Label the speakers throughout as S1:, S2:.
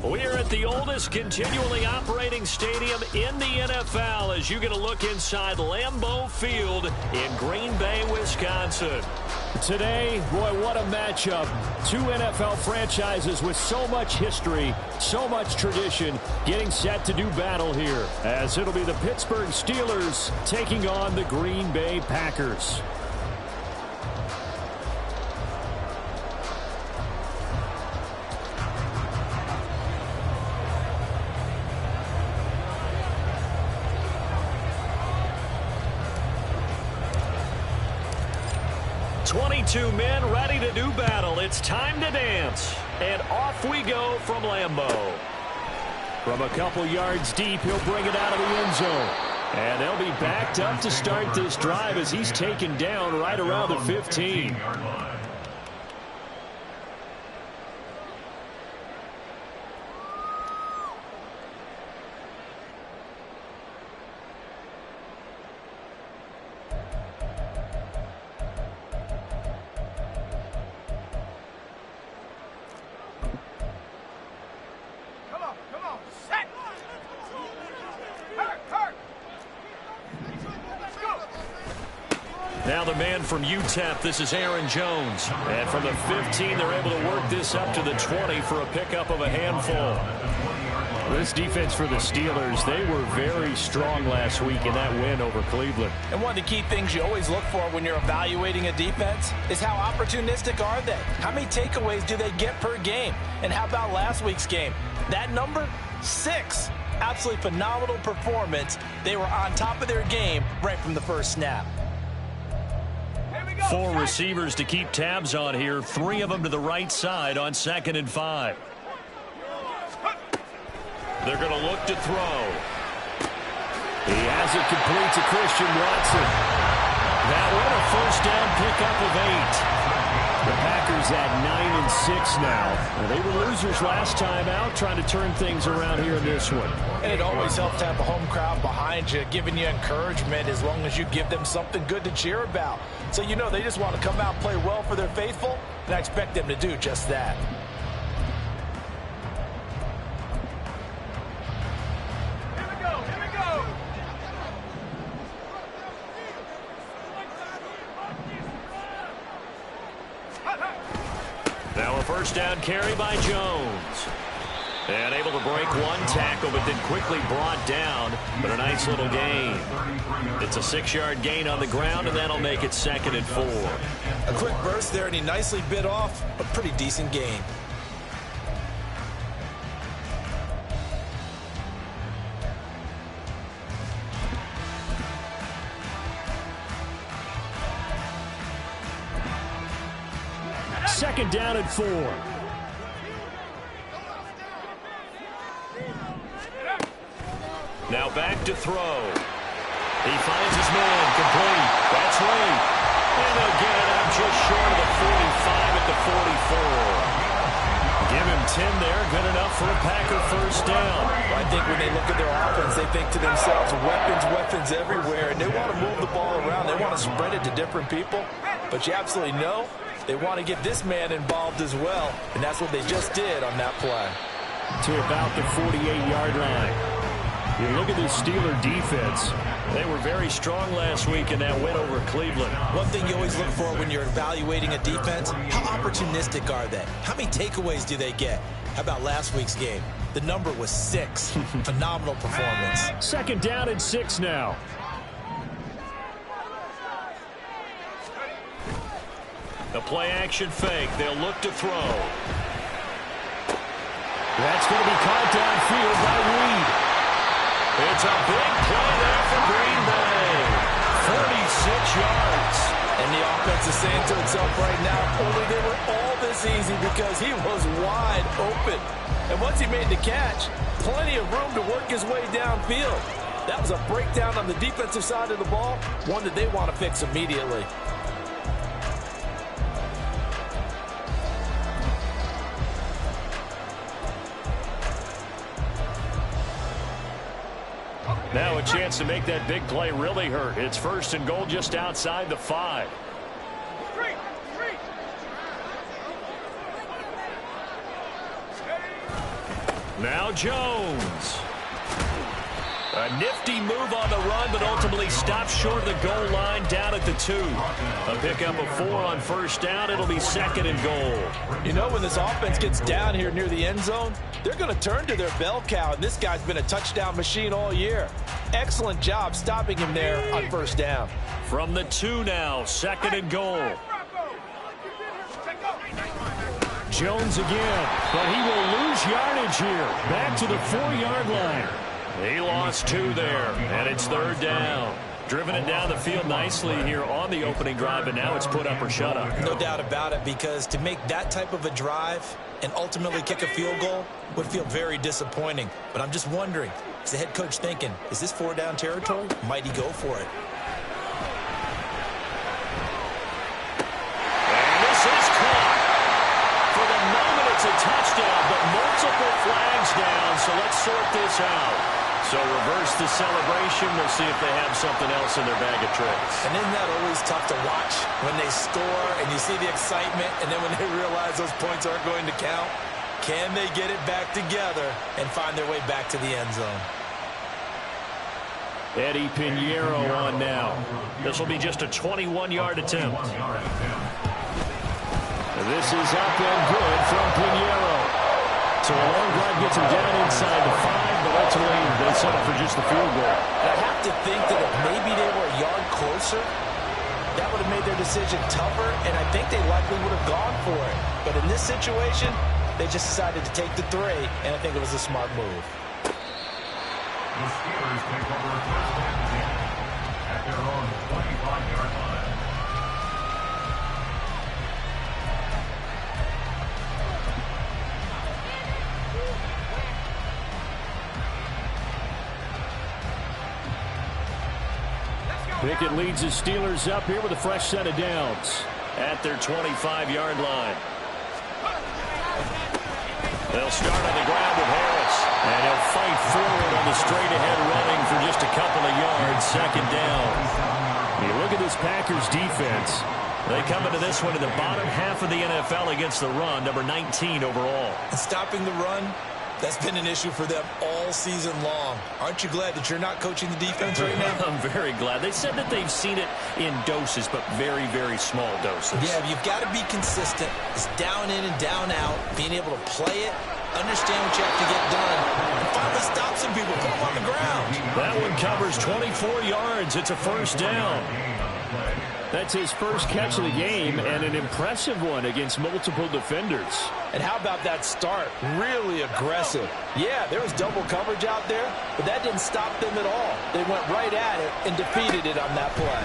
S1: We're at the oldest continually operating stadium in the NFL as you get a look inside Lambeau Field in Green Bay, Wisconsin.
S2: Today, boy, what a matchup. Two NFL franchises with so much history, so much tradition, getting set to do battle here, as it'll be the Pittsburgh Steelers taking on the Green Bay Packers.
S1: Two men ready to do battle. It's time to dance. And off we go from Lambeau.
S2: From a couple yards deep, he'll bring it out of the end zone. And they'll be backed up to start this drive as he's taken down right around the 15.
S1: Now the man from UTEP, this is Aaron Jones. And from the 15, they're able to work this up to the 20 for a pickup of a handful.
S2: This defense for the Steelers, they were very strong last week in that win over Cleveland.
S3: And one of the key things you always look for when you're evaluating a defense is how opportunistic are they? How many takeaways do they get per game? And how about last week's game? That number, 6. Absolutely phenomenal performance. They were on top of their game right from the first snap.
S1: 4 receivers to keep tabs on here. 3 of them to the right side on 2nd and 5. They're going to look to throw.
S2: He has it complete to Christian Watson.
S1: That one a first down pickup of 8.
S2: The Packers at 9-6 now. They were losers last time out, trying to turn things around here in this one.
S3: And it always helps to have a home crowd behind you, giving you encouragement as long as you give them something good to cheer about. So you know they just want to come out and play well for their faithful, and I expect them to do just that.
S1: Now a first down carry by Jones. And able to break one tackle, but then quickly brought down. But a nice little gain. It's a 6-yard gain on the ground, and that'll make it 2nd and 4.
S3: A quick burst there, and he nicely bit off a pretty decent gain.
S2: Second down and 4.
S1: Now back to throw. He finds his man complete. That's right. And they'll get it out just short of the 45 at the 44. Give him 10 there. Good enough for a Packer first down.
S3: I think when they look at their offense, they think to themselves, weapons everywhere, and they want to move the ball around. They want to spread it to different people. But you absolutely know they want to get this man involved as well, and that's what they just did on that play.
S2: To about the 48-yard line. You look at this Steeler defense.
S1: They were very strong last week in that win over Cleveland.
S3: One thing you always look for when you're evaluating a defense, how opportunistic are they? How many takeaways do they get? How about last week's game? The number was 6. Phenomenal performance.
S2: Second down and 6 now.
S1: The play-action fake. They'll look to throw.
S2: That's going to be caught downfield by Reed.
S1: It's a big play there for Green Bay. 46 yards.
S3: And the offense is saying to itself right now, only they were all this easy because he was wide open. And once he made the catch, plenty of room to work his way downfield. That was a breakdown on the defensive side of the ball, one that they want to fix immediately.
S2: Now a chance to make that big play really hurt. It's 1st and goal just outside the 5. Now Jones. A nifty move on the run, but ultimately stops short of the goal line down at the 2. A pickup of 4 on 1st down. It'll be 2nd and goal.
S3: You know, when this offense gets down here near the end zone, they're going to turn to their bell cow, and this guy's been a touchdown machine all year. Excellent job stopping him there on 1st down.
S2: From the 2 now, 2nd and goal. Jones again, but he will lose yardage here. Back to the 4-yard line. He lost 2 there, and it's 3rd down. Driven it down the field nicely here on the opening drive, and now it's put up or shut up.
S3: No doubt about it, because to make that type of a drive and ultimately kick a field goal would feel very disappointing. But I'm just wondering, is the head coach thinking, is this 4-down territory? Might he go for it?
S2: And this is caught. For the moment, it's a touchdown, but multiple flags down, so let's sort this out. So reverse the celebration. We'll see if they have something else in their bag of tricks.
S3: And isn't that always tough to watch when they score and you see the excitement, and then when they realize those points aren't going to count? Can they get it back together and find their way back to the end zone?
S2: Eddie Pinheiro on now. This will be just a 21-yard attempt. This is up and good from Pinheiro. So a long drive gets him down inside the 5, but ultimately they settle for just the field goal.
S3: I have to think that if maybe they were a yard closer, that would have made their decision tougher, and I think they likely would have gone for it. But in this situation, they just decided to take the 3, and I think it was a smart move.
S4: The Steelers take over 1st and 10 at their own 25-yard line.
S2: Pickett leads his Steelers up here with a fresh set of downs at their 25-yard line. They'll start on the ground with Harris, and he'll fight forward on the straight-ahead running for just a couple of yards. 2nd down. You look at this Packers defense. They come into this one in the bottom half of the NFL against the run, number 19 overall.
S3: And stopping the run, that's been an issue for them all season long. Aren't you glad that you're not coaching the defense right now?
S2: I'm very glad. They said that they've seen it in doses, but very, very small doses.
S3: Yeah, you've got to be consistent. It's down in and down out, being able to play it, understand what you have to get done, and finally stop some people, put them on the ground.
S2: That one covers 24 yards. It's a 1st down. That's his first catch of the game, and an impressive one against multiple defenders.
S3: And how about that start? Really aggressive. Yeah, there was double coverage out there, but that didn't stop them at all. They went right at it and defeated it on that play.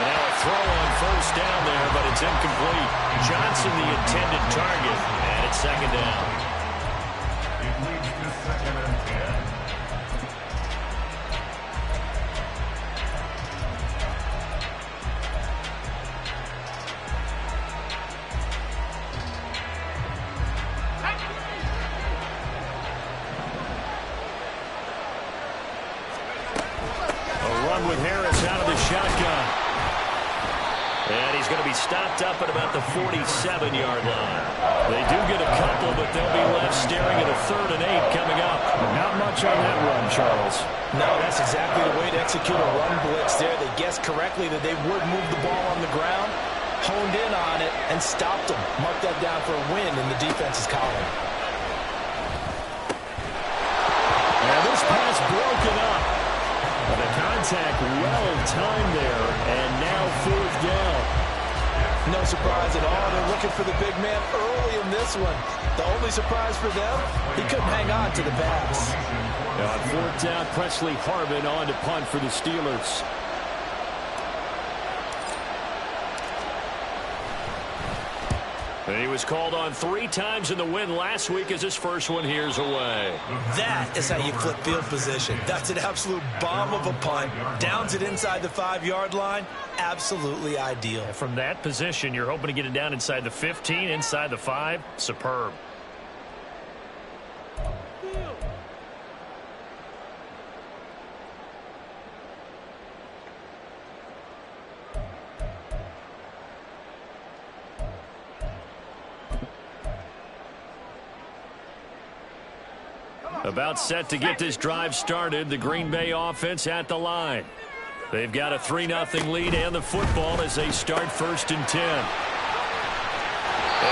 S2: And now a throw on 1st down there, but it's incomplete. Johnson the intended target, and it's 2nd down.
S4: It leads to 2nd and 10.
S2: With Harris out of the shotgun. And he's going to be stopped up at about the 47-yard line. They do get a couple, but they'll be left staring at a 3rd and 8 coming up. Not much on that run, Charles.
S3: No, that's exactly the way to execute a run blitz there. They guessed correctly that they would move the ball on the ground, honed in on it, and stopped them. Mark that down for a win in the defense's column.
S2: And this pass broken up. But the contact well-timed there, and now 4th down.
S3: No surprise at all. They're looking for the big man early in this one. The only surprise for them, he couldn't hang on to the pass.
S2: On 4th down, Presley Harvin on to punt for the Steelers. And he was called on 3 times in the win last week as his first one here's away.
S3: That is how you flip field position. That's an absolute bomb of a punt. Downs it inside the 5-yard line. Absolutely ideal.
S2: From that position, you're hoping to get it down inside the 15, inside the 5. Superb. About set to get this drive started. The Green Bay offense at the line. They've got a 3-0 lead and the football as they start 1st and 10. And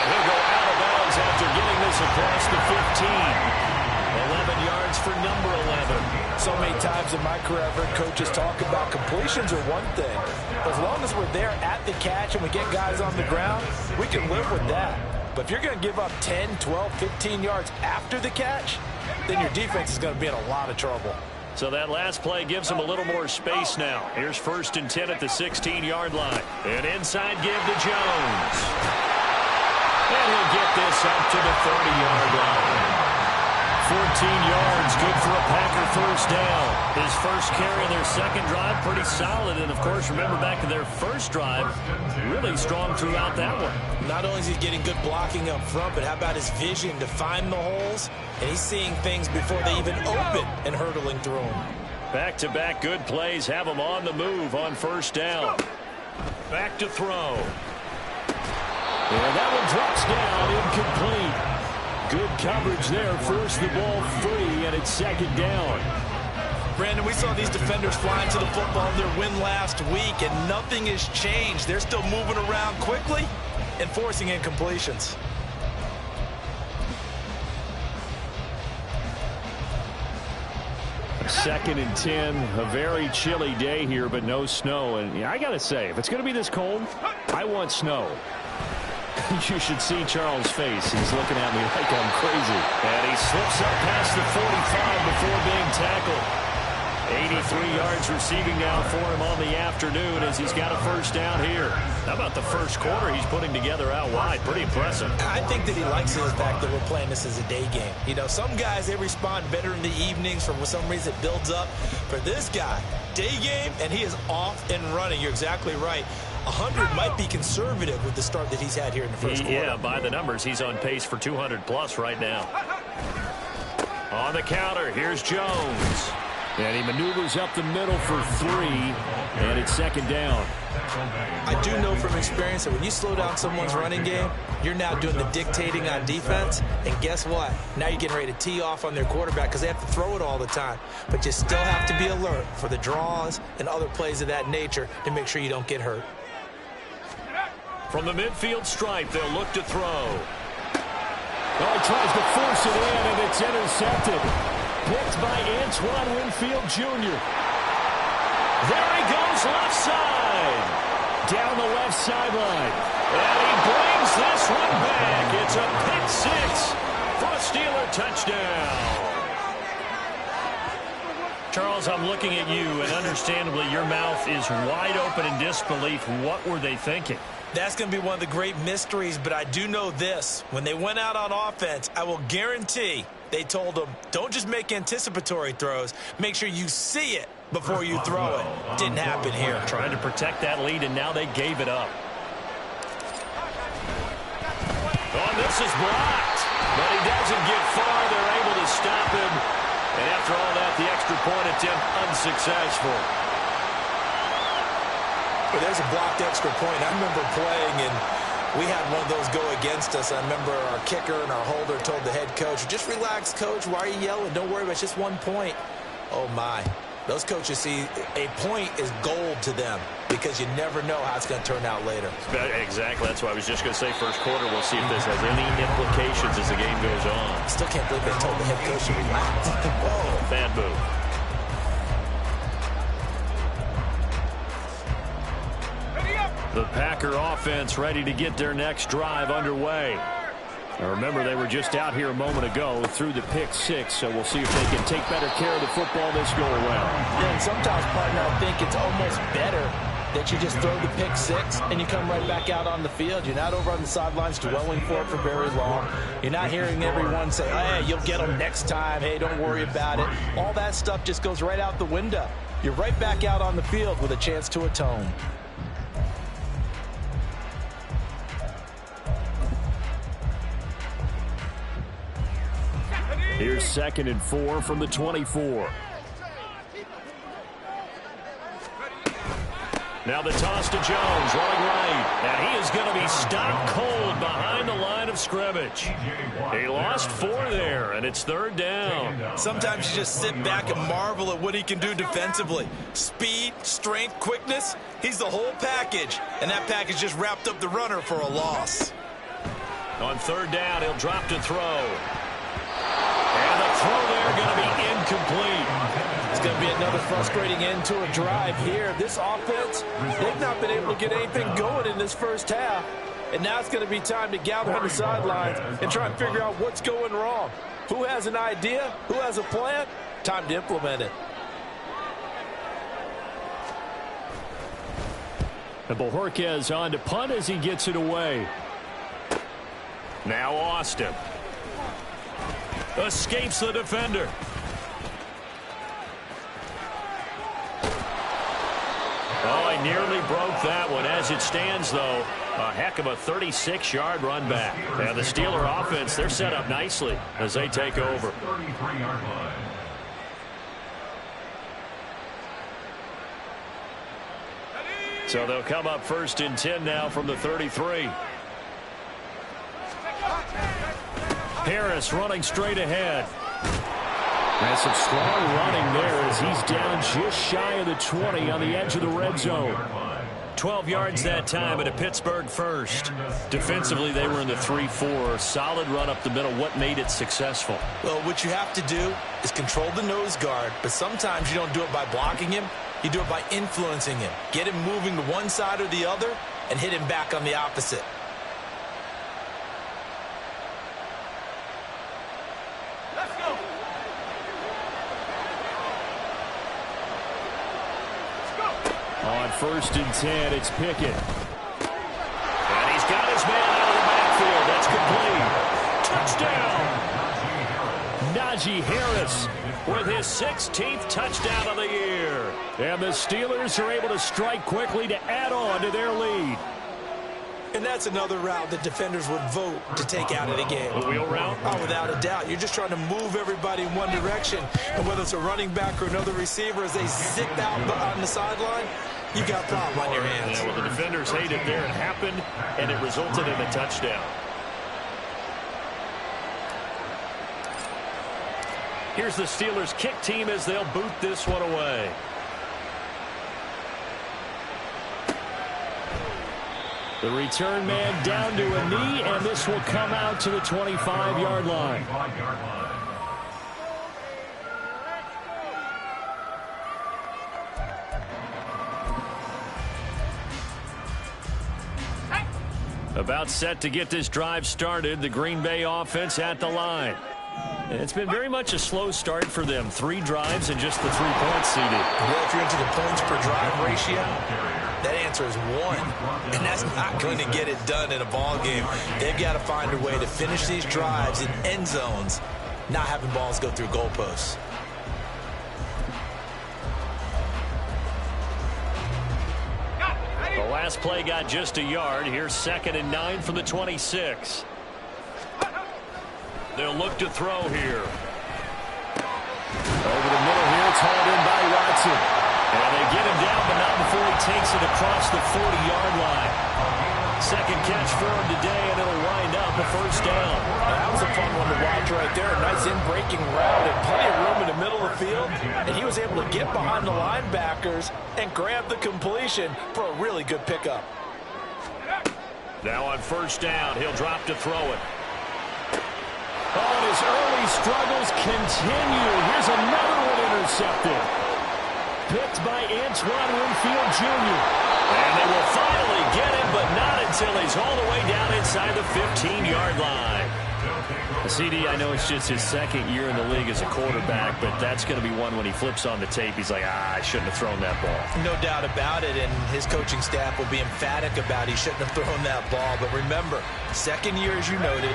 S2: he'll go out of bounds after getting this across the 15. 11 yards for number 11.
S3: So many times in my career I've heard coaches talk about completions are one thing. As long as we're there at the catch and we get guys on the ground, we can live with that. But if you're going to give up 10, 12, 15 yards after the catch, then your defense is going to be in a lot of trouble.
S2: So that last play gives them a little more space now. Here's 1st and 10 at the 16-yard line. An inside give to Jones. And he'll get this up to the 30-yard line. 14 yards, good for a Packer 1st down. His first carry in their 2nd drive, pretty solid. And, of course, remember back to their 1st drive, really strong throughout that one.
S3: Not only is he getting good blocking up front, but how about his vision to find the holes? And he's seeing things before they even open and hurdling through them.
S2: Back-to-back good plays have him on the move on 1st down. Back to throw. And that one drops down, incomplete. Good coverage there, forced the ball free, and it's 2nd down.
S3: Brandon, we saw these defenders flying to the football in their win last week, and nothing has changed. They're still moving around quickly and forcing incompletions.
S2: Second and 10, a very chilly day here, but no snow. And yeah, I got to say, if it's going to be this cold, I want snow. You should see Charles' face. He's looking at me like I'm crazy. And he slips up past the 45 before being tackled. 83 yards receiving now for him on the afternoon as he's got a 1st down here. How about the 1st quarter he's putting together out wide? Pretty impressive.
S3: I think that he likes the fact that we're playing this as a day game. You know, some guys, they respond better in the evenings. For some reason, it builds up. For this guy, day game, and he is off and running. You're exactly right. 100 might be conservative with the start that he's had here in the 1st quarter.
S2: Yeah, by the numbers, he's on pace for 200+ right now. On the counter, here's Jones. And he maneuvers up the middle for 3, and it's 2nd down.
S3: I do know from experience that when you slow down someone's running game, you're now doing the dictating on defense. And guess what? Now you're getting ready to tee off on their quarterback because they have to throw it all the time. But you still have to be alert for the draws and other plays of that nature to make sure you don't get hurt.
S2: From the midfield stripe, they'll look to throw. Oh, he tries to force it in, and it's intercepted. Picked by Antoine Winfield Jr. There he goes left side. Down the left sideline. And he brings this one back. It's a pick 6 for a Steeler touchdown. Charles, I'm looking at you, and understandably your mouth is wide open in disbelief. What were they thinking?
S3: That's going to be one of the great mysteries, but I do know this. When they went out on offense, I will guarantee they told them, don't just make anticipatory throws. Make sure you see it before you throw it. Didn't happen here.
S2: Trying to protect that lead, and now they gave it up. Oh, this is blocked. But he doesn't get far. They're able to stop him. And after all that, the extra point attempt unsuccessful.
S3: Well, there's a blocked extra point. I remember playing, and we had one of those go against us. I remember our kicker and our holder told the head coach, just relax, coach. Why are you yelling? Don't worry about it. It's just 1 point. Oh, my. Those coaches see a point is gold to them because you never know how it's going to turn out later.
S2: Exactly. That's why I was just going to say 1st quarter. We'll see if this has any implications as the game goes on.
S3: I still can't believe they told the head coach to relax.
S2: Whoa, bad move. The Packer offense ready to get their next drive underway. Now remember, they were just out here a moment ago through the pick 6, so we'll see if they can take better care of the football this go around.
S3: Yeah, and sometimes, partner, I think it's almost better that you just throw the pick 6 and you come right back out on the field. You're not over on the sidelines dwelling for it for very long. You're not hearing everyone say, hey, you'll get them next time. Hey, don't worry about it. All that stuff just goes right out the window. You're right back out on the field with a chance to atone.
S2: Here's 2nd and 4 from the 24.
S1: Now the toss to Jones, running right. And he is going to be stopped cold behind the line of scrimmage. He lost 4 there, and it's 3rd down.
S3: Sometimes you just sit back and marvel at what he can do defensively. Speed, strength, quickness. He's the whole package. And that package just wrapped up the runner for a loss.
S1: On 3rd down, he'll drop to throw. And the throw there going to be incomplete.
S3: It's going to be another frustrating end to a drive here. This offense, they've not been able to get anything going in this first half. And now it's going to be time to gather on the sidelines and try and figure out what's going wrong. Who has an idea? Who has a plan? Time to implement it.
S2: And Bojorquez on to punt as he gets it away.
S1: Now Austin. Escapes the defender. Oh, he nearly broke that one. As it stands, though, a heck of a 36-yard run back. And the Steeler offense, they're set up nicely as they take over. So they'll come up 1st and 10 now from the 33. Harris running straight ahead.
S2: And some strong running there as he's down just shy of the 20 on the edge of the red zone.
S1: 12 yards that time at a Pittsburgh first. Defensively, they were in the 3-4. Solid run up the middle. What made it successful?
S3: Well, what you have to do is control the nose guard, but sometimes you don't do it by blocking him. You do it by influencing him. Get him moving to one side or the other and hit him back on the opposite.
S2: On 1st and 10, it's Pickett.
S1: And he's got his man out of the backfield. That's complete. Touchdown.
S2: Najee Harris
S1: With his 16th touchdown of the year.
S2: And the Steelers are able to strike quickly to add on to their lead.
S3: And that's another route that defenders would vote to take out of the game.
S1: The wheel route?
S3: Oh, without a doubt. You're just trying to move everybody in one direction. And whether it's a running back or another receiver, as they zip out on the sideline, you got a problem on your hands.
S1: Yeah, well, the defenders hate it there. It happened, and it resulted in a touchdown. Here's the Steelers' kick team as they'll boot this one away.
S2: The return man down to a knee, and this will come out to the 25-yard line.
S1: About set to get this drive started, the Green Bay offense at the line. It's been very much a slow start for them. 3 drives and just the 3 points seeded.
S3: Well, if you're into the points per drive ratio, that answer is 1. And that's not going to get it done in a ball game. They've got to find a way to finish these drives in end zones, not having balls go through goalposts.
S1: The last play got just a yard. Here's 2nd and 9 from the 26. They'll look to throw here.
S2: Over the middle here, it's hauled in by Watson.
S1: And they get him down, but not before he takes it across the 40-yard line. Second catch for him today, and it'll wind up a 1st down.
S3: That was a fun one to watch right there. A nice in-breaking route and plenty of room in the middle of the field. And he was able to get behind the linebackers and grab the completion for a really good pickup.
S1: Now on 1st down, he'll drop to throw it.
S2: Oh, and his early struggles continue. Here's another one intercepted. Picked by Antoine Winfield Jr.
S1: And they will finally get him, but not until he's all the way down inside the 15-yard line.
S2: CD, I know it's just his 2nd year in the league as a quarterback, but that's going to be one when he flips on the tape. He's like, I shouldn't have thrown that ball.
S3: No doubt about it, and his coaching staff will be emphatic about he shouldn't have thrown that ball. But remember, 2nd year, as you noted,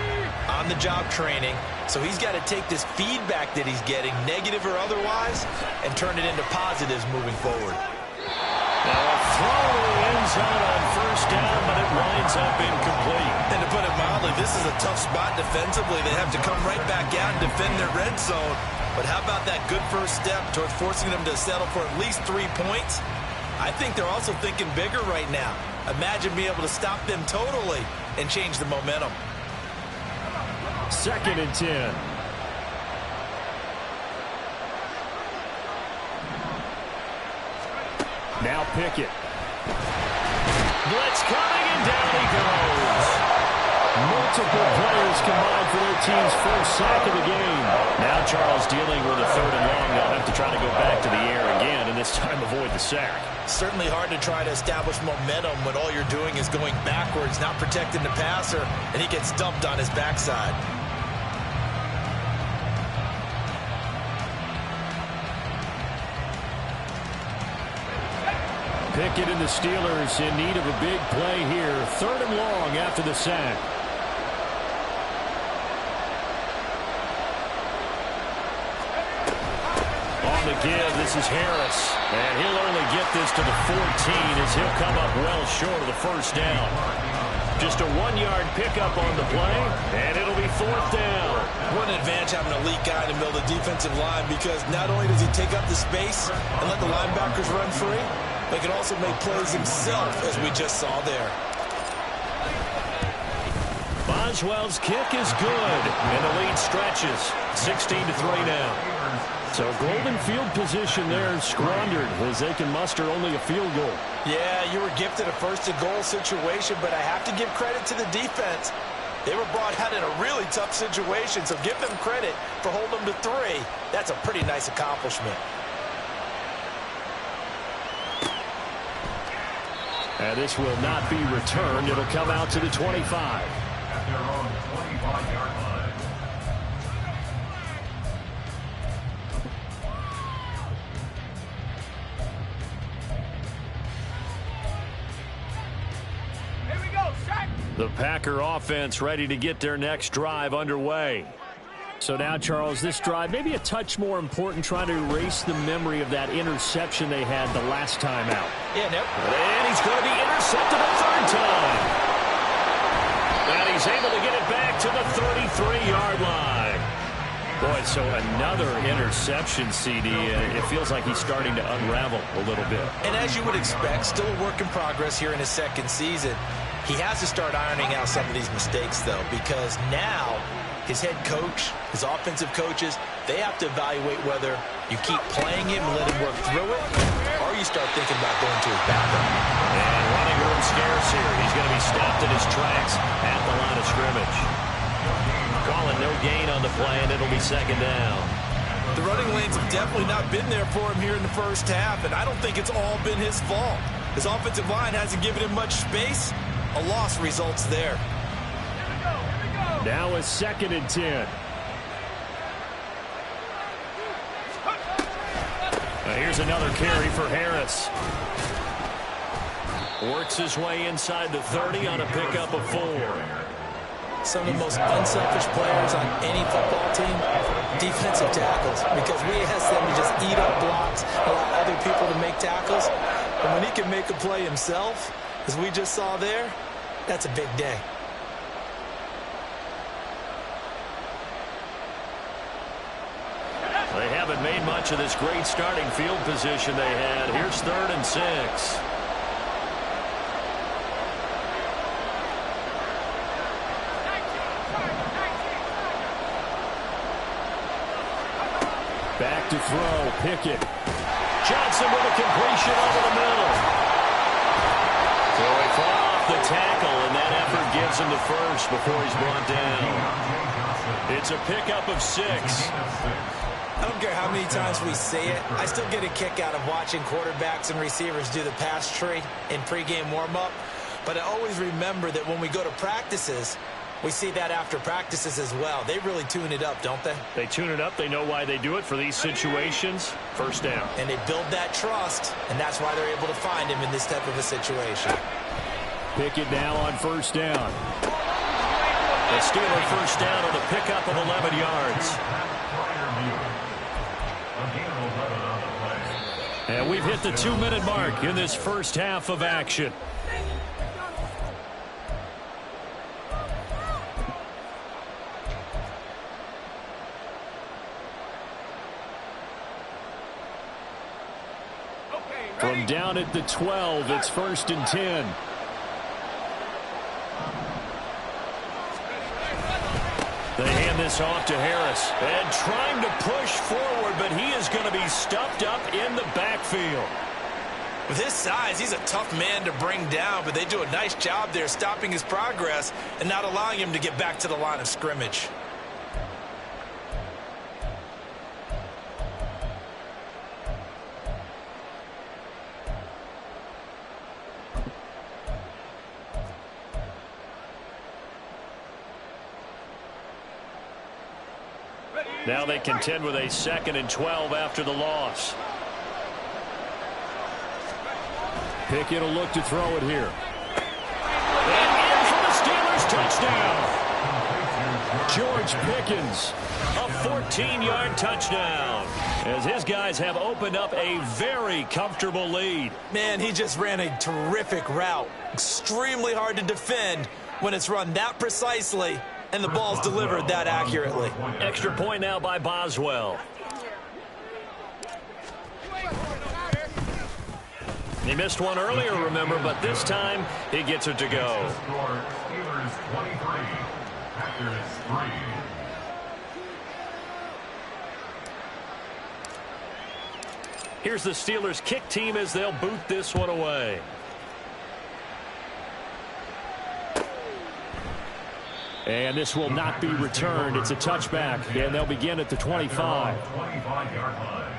S3: on-the-job training, so he's got to take this feedback that he's getting, negative or otherwise, and turn it into positives moving forward.
S1: Now a throw in
S2: zone on first down, but it winds up incomplete.
S3: And to put it mildly, this is a tough spot defensively. They have to come right back out and defend their red zone. But how about that good first step towards forcing them to settle for at least 3 points? I think they're also thinking bigger right now. Imagine being able to stop them totally and change the momentum.
S2: 2nd and 10. Now Pickett.
S1: Blitz coming, and down he goes.
S2: Multiple players combined for their team's first sack of the game.
S1: Now Charles dealing with a 3rd and long. They'll have to try to go back to the air again, and this time avoid the sack.
S3: Certainly hard to try to establish momentum when all you're doing is going backwards, not protecting the passer, and he gets dumped on his backside.
S2: Pickett and the Steelers in need of a big play here. 3rd and long after the sack. On the give, this is Harris. And he'll only get this to the 14 as he'll come up well short of the first down. Just a 1-yard pickup on the play, and it'll be 4th down.
S3: What an advantage having an elite guy in the middle of the defensive line, because not only does he take up the space and let the linebackers run free, but he can also make plays himself, as we just saw there.
S2: Boswell's kick is good, and the lead stretches. 16-3 now. So golden field position there squandered as they can muster only a field goal.
S3: Yeah, you were gifted a 1st-and-goal situation, but I have to give credit to the defense. They were brought out in a really tough situation, so give them credit for holding them to 3. That's a pretty nice accomplishment.
S2: And this will not be returned. It'll come out to the 25.
S4: At their own 25-yard line.
S2: The Packer offense ready to get their next drive underway. So now, Charles, this drive maybe a touch more important, trying to erase the memory of that interception they had the last time out.
S3: Yeah, nope.
S1: And he's going to be intercepted a 3rd time. And he's able to get it back to the 33-yard line.
S2: Boy, so another interception, CD. It feels like he's starting to unravel a little bit.
S3: And as you would expect, still a work in progress here in his 2nd season. He has to start ironing out some of these mistakes, though, because now his head coach, his offensive coaches, they have to evaluate whether you keep playing him and let him work through it, or you start thinking about going to his backup.
S1: And running room scarce here. He's going to be stopped in his tracks at the line of scrimmage. Calling no gain on the play, and it'll be 2nd down.
S3: The running lanes have definitely not been there for him here in the first half, and I don't think it's all been his fault. His offensive line hasn't given him much space. A loss results there.
S2: Now a 2nd and 10. Here's another carry for Harris. Works his way inside the 30 on a pickup of 4.
S3: Some of the most unselfish players on any football team, defensive tackles, because we ask them to just eat up blocks, allow other people to make tackles. And when he can make a play himself, as we just saw there, that's a big day.
S2: They haven't made much of this great starting field position they had. Here's 3rd and 6. Back to throw, Pickett. Johnson with a completion over the middle.
S1: So he fought off the tackle, and that effort gives him the first before he's brought down.
S2: It's a pickup of 6.
S3: I don't care how many times we say it, I still get a kick out of watching quarterbacks and receivers do the pass tree in pregame warm-up. But I always remember that when we go to practices, we see that after practices as well. They really tune it up, don't they?
S2: They tune it up. They know why they do it for these situations. First down.
S3: And they build that trust, and that's why they're able to find him in this type of a situation.
S2: Pickett now on first down. The Steeler first down on a pickup of 11 yards. And we've hit the 2-minute mark in this first half of action. From down at the 12, it's 1st and 10. They hand this off to Harris. And trying to push forward, but he is going to be stuffed up in the backfield.
S3: With his size, he's a tough man to bring down, but they do a nice job there stopping his progress and not allowing him to get back to the line of scrimmage.
S2: Now they contend with a 2nd and 12 after the loss. Pickett will look to throw it here. And in for the Steelers, touchdown. George Pickens, a 14-yard touchdown, as his guys have opened up a very comfortable lead.
S3: Man, he just ran a terrific route. Extremely hard to defend when it's run that precisely and the ball's delivered that accurately.
S2: Extra point now by Boswell. He missed one earlier, remember, but this time he gets it to go.
S4: Steelers 23, Packers 3.
S2: Here's the Steelers kick team as they'll boot this one away. And this will not be returned. It's a touchback, and they'll begin at the 25.
S4: 25-yard line.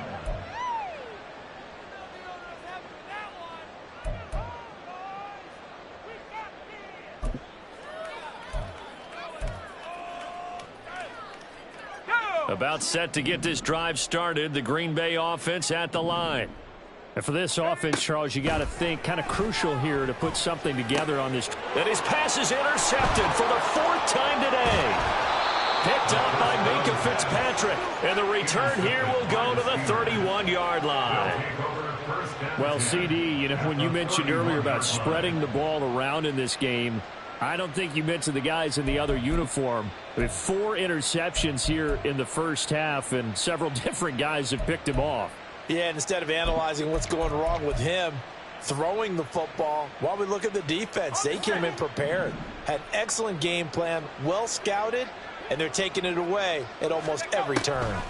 S2: About set to get this drive started, the Green Bay offense at the line. And for this offense, Charles, you got to think kind of crucial here to put something together on this. And his pass is intercepted for the 4th time today. Picked up by Minka Fitzpatrick. And the return here will go to the 31-yard line. Well, CD, you know, when you mentioned earlier about spreading the ball around in this game, I don't think you mentioned the guys in the other uniform. With 4 interceptions here in the first half, and several different guys have picked him off.
S3: Yeah, and instead of analyzing what's going wrong with him, throwing the football, while we look at the defense, they came in prepared. Had excellent game plan, well scouted, and they're taking it away at almost every turn.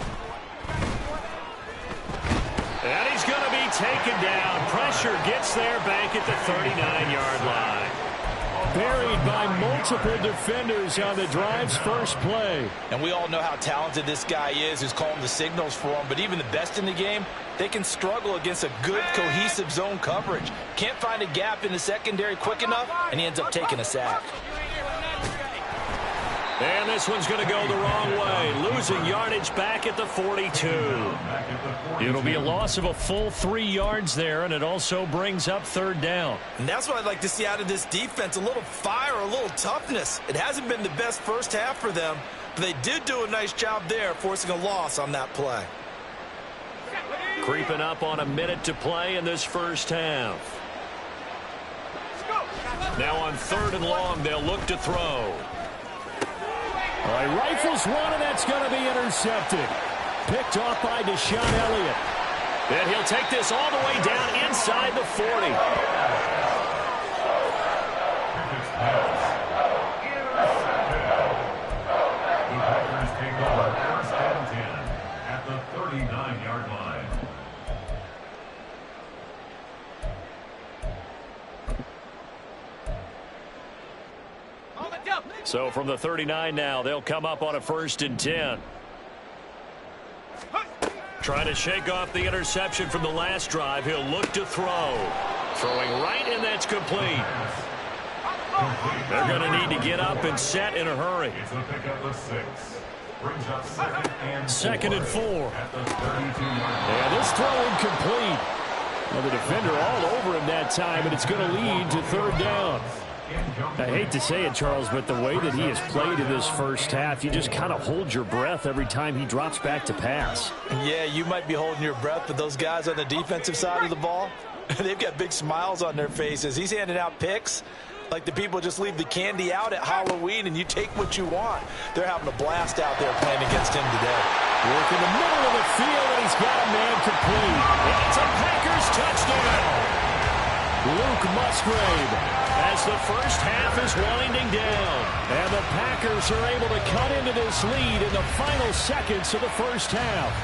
S2: And he's going to be taken down. Pressure gets there back at the 39-yard line. Buried by multiple defenders on the drive's first play.
S3: And we all know how talented this guy is who's calling the signals for him, but even the best in the game, they can struggle against a good cohesive zone coverage. Can't find a gap in the secondary quick enough, and he ends up taking a sack.
S2: And this one's going to go the wrong way, losing yardage back at the 42. It'll be a loss of a full 3 yards there, and it also brings up 3rd down.
S3: And that's what I'd like to see out of this defense, a little fire, a little toughness. It hasn't been the best first half for them, but they did do a nice job there, forcing a loss on that play.
S2: Creeping up on a minute to play in this first half. Now on 3rd and long, they'll look to throw. All right, rifles one, and that's going to be intercepted. Picked off by Deshaun Elliott. And he'll take this all the way down inside the 40.
S4: The Packers take over 1st and 10 at the 39-yard line.
S2: So from the 39 now, they'll come up on a 1st and 10. Trying to shake off the interception from the last drive. He'll look to throw. Throwing right, and that's complete. They're going to need to get up and set in a hurry.
S4: It's a pickup of 6. Brings up
S2: 2nd and 4.
S4: At the 32-yard line.
S2: And this throw incomplete. Well, the defender all over him that time, and it's going to lead to 3rd down. I hate to say it, Charles, but the way that he has played in this first half, you just kind of hold your breath every time he drops back to pass.
S3: Yeah, you might be holding your breath, but those guys on the defensive side of the ball, they've got big smiles on their faces. He's handing out picks like the people just leave the candy out at Halloween and you take what you want. They're having a blast out there playing against him today.
S2: Working the middle of the field, and he's got a man complete.
S1: And it's a Packers touchdown.
S2: Luke Musgrave.
S1: As the first half is winding down.
S2: And the Packers are able to cut into this lead in the final seconds of the first half.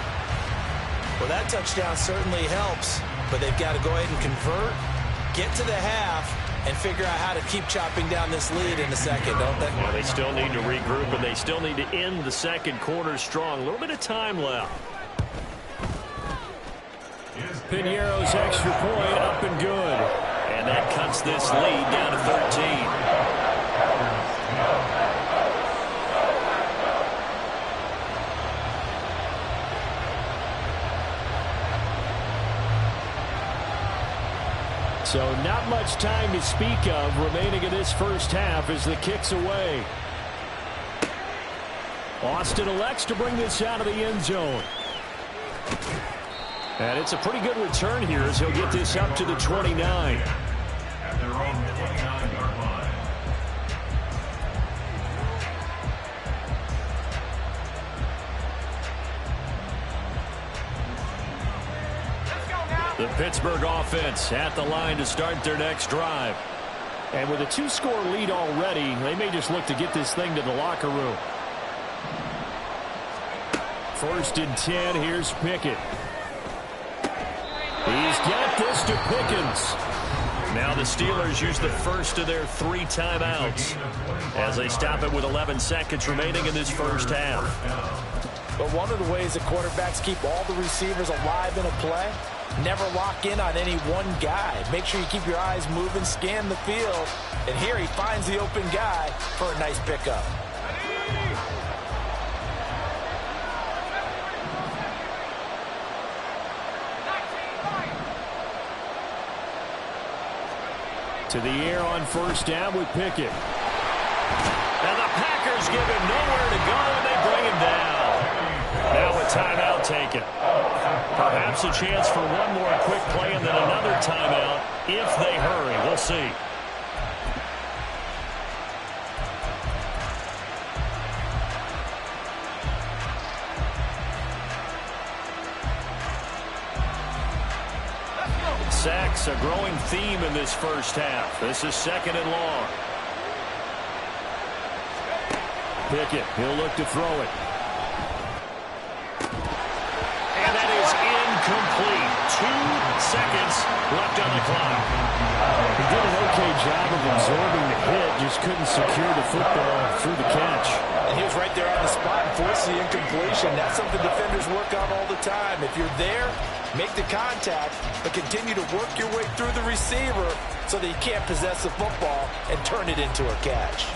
S3: Well, that touchdown certainly helps, but they've got to go ahead and convert, get to the half, and figure out how to keep chopping down this lead in the second, don't they?
S1: Well, they still need to regroup, and they still need to end the second quarter strong. A little bit of time left.
S2: Piñeiro's extra point up and good.
S1: And that cuts this lead down to 13.
S2: So not much time to speak of remaining in this first half as the kick's away. Austin elects to bring this out of the end zone. And it's a pretty good return here as he'll get this up to the 29.
S4: At their own 29-yard line.
S1: The Pittsburgh offense at the line to start their next drive.
S2: And with a 2-score lead already, they may just look to get this thing to the locker room. 1st and 10, here's Pickett. He's got this to Pickens.
S1: Now the Steelers use the first of their 3 timeouts as they stop it with 11 seconds remaining in this first half.
S3: But one of the ways that quarterbacks keep all the receivers alive in a play, never lock in on any one guy. Make sure you keep your eyes moving, scan the field. And here he finds the open guy for a nice pickup.
S2: To the air on 1st down with Pickett.
S1: And the Packers give him nowhere to go, and they bring him down. Now a timeout taken. Perhaps a chance for one more quick play and then another timeout if they hurry. We'll see. Sacks, a growing theme in this first half. This is 2nd and long.
S2: Pickett, he'll look to throw it.
S1: And that is incomplete. 2 seconds left on the clock.
S2: He did an okay job of absorbing the hit, just couldn't secure the football through the catch.
S3: And he was right there on the spot and forced the incompletion. That's something defenders work on all the time. If you're there, make the contact, but continue to work your way through the receiver so that you can't possess the football and turn it into a catch.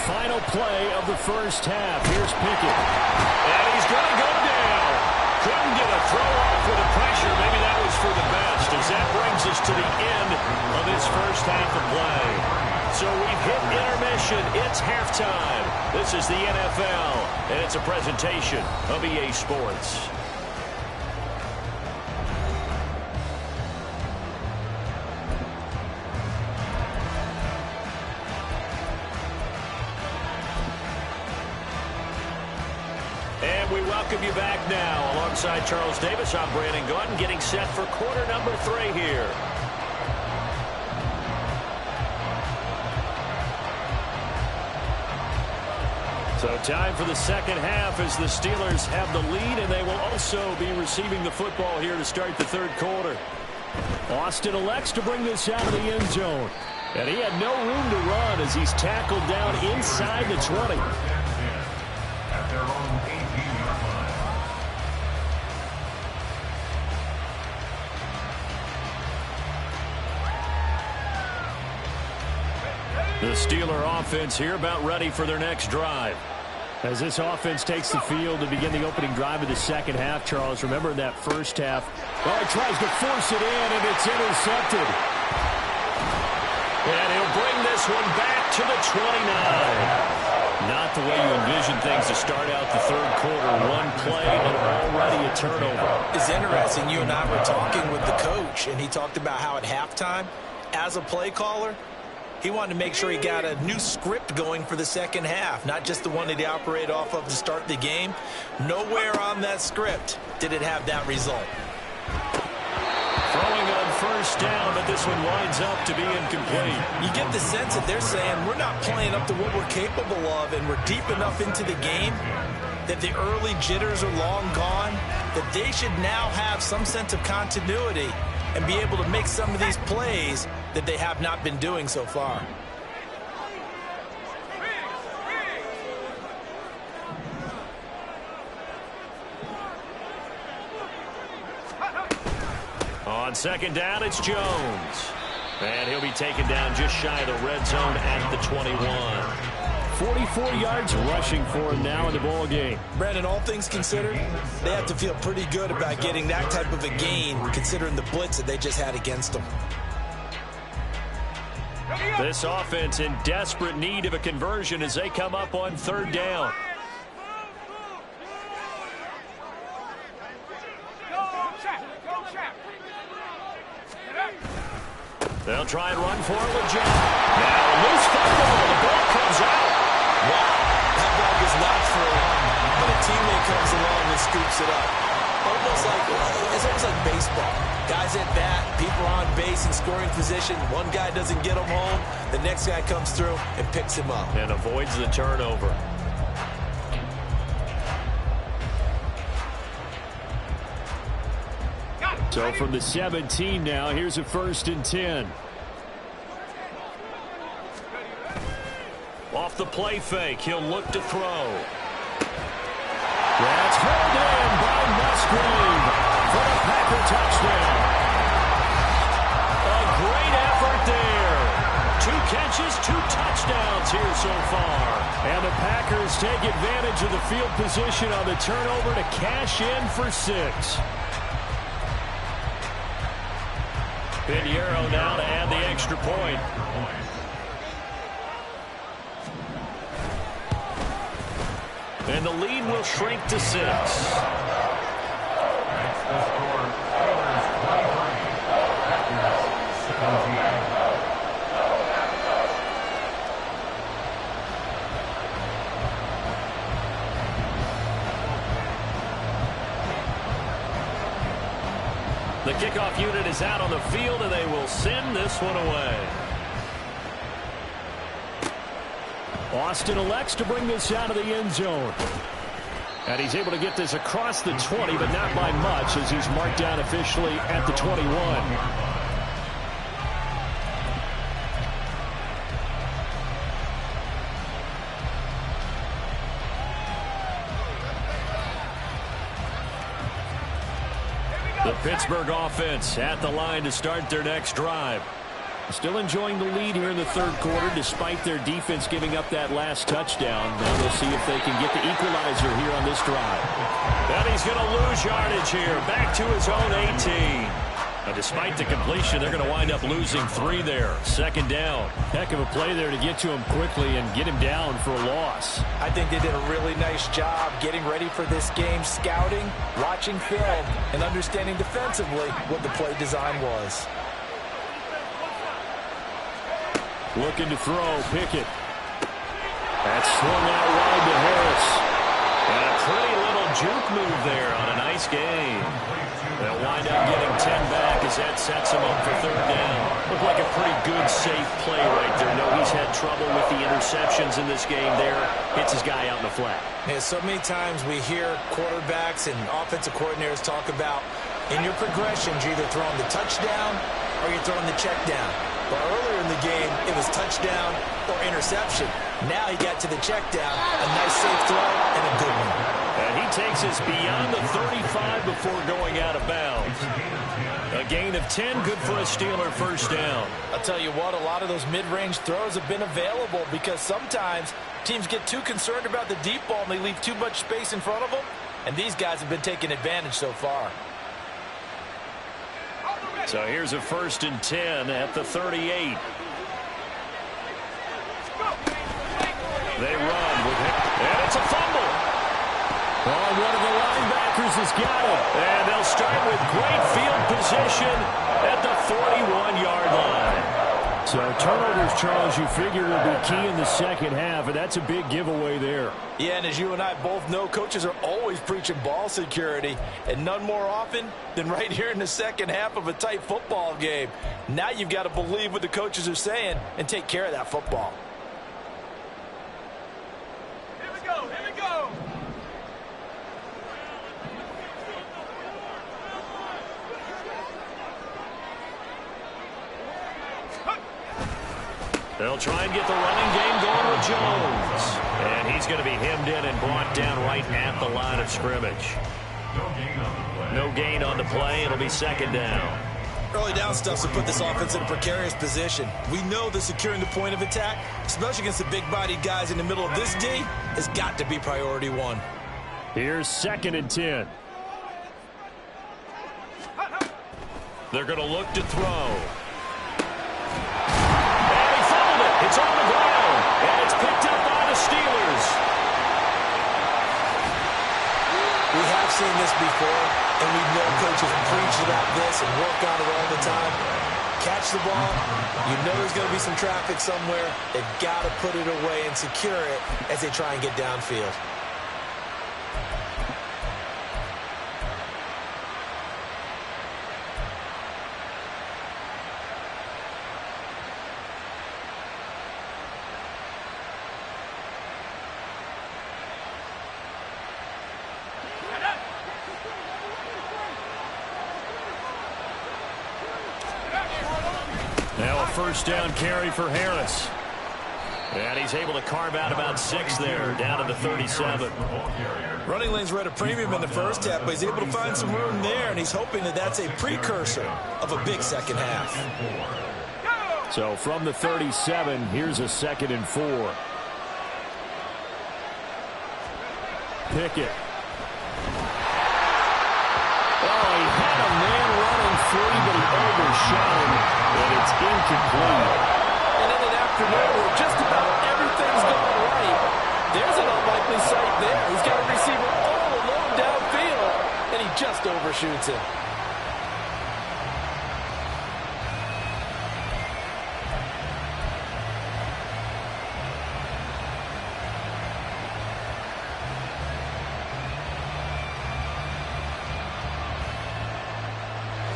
S2: Final play of the first half. Here's Pickett.
S1: And he's going to go down. Couldn't get a throw off with the pressure. Maybe that was for the best, as that brings us to the end of this first half of play. So we've hit intermission. It's halftime. This is the NFL, and it's a presentation of EA Sports. We welcome you back now. Alongside Charles Davis, I'm Brandon Gaudin, getting set for quarter number 3 here. So time for the second half as the Steelers have the lead, and they will also be receiving the football here to start the 3rd quarter.
S2: Austin elects to bring this out of the end zone. And he had no room to run as he's tackled down inside the 20.
S4: At their own 18-yard line.
S1: The Steeler offense here about ready for their next drive.
S2: As this offense takes the field to begin the opening drive of the second half, Charles, remember in that first half. Oh, he tries to force it in, and it's intercepted.
S1: And he'll bring this one back to the 29.
S2: Not the way you envision things to start out the third quarter. One play and already a turnover.
S3: It's interesting. You and I were talking with the coach, and he talked about how at halftime, as a play caller, he wanted to make sure he got a new script going for the second half, not just the one that he operated off of to start the game. Nowhere on that script did it have that result.
S2: Throwing on first down, but this one winds up to be incomplete.
S3: You get the sense that they're saying we're not playing up to what we're capable of, and we're deep enough into the game that the early jitters are long gone, that they should now have some sense of continuity and be able to make some of these plays that they have not been doing so far.
S2: On second down, it's Jones. And he'll be taken down just shy of the red zone at the 21. 44 yards rushing for him now in the ball game.
S3: Brandon, all things considered, they have to feel pretty good about getting that type of a gain considering the blitz that they just had against them.
S2: This offense in desperate need of a conversion as they come up on third down. They'll try and run for it with Jones. Now a loose football. The ball comes out.
S3: Wow, that ball gets knocked for a run, but a teammate comes along and scoops it up. It's almost like baseball. Guys at bat, people on base in scoring position. One guy doesn't get him home. The next guy comes through and picks him up.
S2: And avoids the turnover. So from the 17 now, here's a 1st and 10. Off the play fake, he'll look to throw. That's held in by Musgrave for the Packer touchdown. A great effort there. 2 catches, 2 touchdowns here so far. And the Packers take advantage of the field position on the turnover to cash in for 6. Pinheiro now to add the extra point. And the lead will shrink to 6.
S4: That's the score. Steelers 23, Packers 17.
S2: The kickoff unit is out on the field, and they will send this one away. Austin elects to bring this out of the end zone. And he's able to get this across the 20, but not by much, as he's marked down officially at the 21. The Pittsburgh offense at the line to start their next drive. Still enjoying the lead here in the third quarter despite their defense giving up that last touchdown. Now we'll see if they can get the equalizer here on this drive. And he's going to lose yardage here. Back to his own 18. Now, despite the completion, they're going to wind up losing 3 there. Second down. Heck of a play there to get to him quickly and get him down for a loss.
S3: I think they did a really nice job getting ready for this game, scouting, watching film, and understanding defensively what the play design was.
S2: Looking to throw, Pickett. That's swung out wide to Harris. And a pretty little juke move there on a nice game. They'll wind up getting 10 back as that sets him up for third down. Looked like a pretty good, safe play right there. No, he's had trouble with the interceptions in this game there. Hits his guy out in the flat.
S3: Yeah, so many times we hear quarterbacks and offensive coordinators talk about in your progressions, you're either throwing the touchdown or you're throwing the check down. But earlier in the game, it was touchdown or interception. Now he got to the check down, a nice safe throw, and a good one.
S2: And he takes us beyond the 35 before going out of bounds. A gain of 10, good for a Steeler first down.
S3: I'll tell you what, a lot of those mid-range throws have been available because sometimes teams get too concerned about the deep ball and they leave too much space in front of them. And these guys have been taking advantage so far.
S2: So here's a 1st and 10 at the 38. They run with
S1: a fumble.
S2: Oh, one of the linebackers has got it.
S1: And they'll start with great field position at the 41-yard line.
S2: So turnovers, Charles, you figure will be key in the second half, and that's a big giveaway there.
S3: Yeah, and as you and I both know, coaches are always preaching ball security, and none more often than right here in the second half of a tight football game. Now you've got to believe what the coaches are saying and take care of that football.
S5: Here we go, here we go.
S1: They'll try and get the running game going with Jones. And he's going to be hemmed in and brought down right at the line of scrimmage. No gain on the play. It'll be second down.
S3: Early down stuff to put this offense in a precarious position. We know that securing the point of attack, especially against the big-bodied guys in the middle of this D, has got to be priority one.
S2: Here's 2nd and 10.
S1: They're going to look to throw. It's on the ground, and it's picked up by the Steelers.
S3: We have seen this before, and we know coaches preach about this and work on it all the time. Catch the ball. You know there's going to be some traffic somewhere. They've got to put it away and secure it as they try and get downfield.
S2: Now a first down carry for Harris.
S1: And he's able to carve out about 6 there, down to the 37.
S3: Running lanes were at a premium in the first half, but he's able to find some room there, and he's hoping that that's a precursor of a big second half.
S2: So from the 37, here's a 2nd and 4. Pickett. Oh, he had a man running free, but he overshot him, and it's incomplete.
S3: And in an afternoon where just about everything's going right, there's an unlikely sight there. He's got a receiver all alone downfield, and he just overshoots him.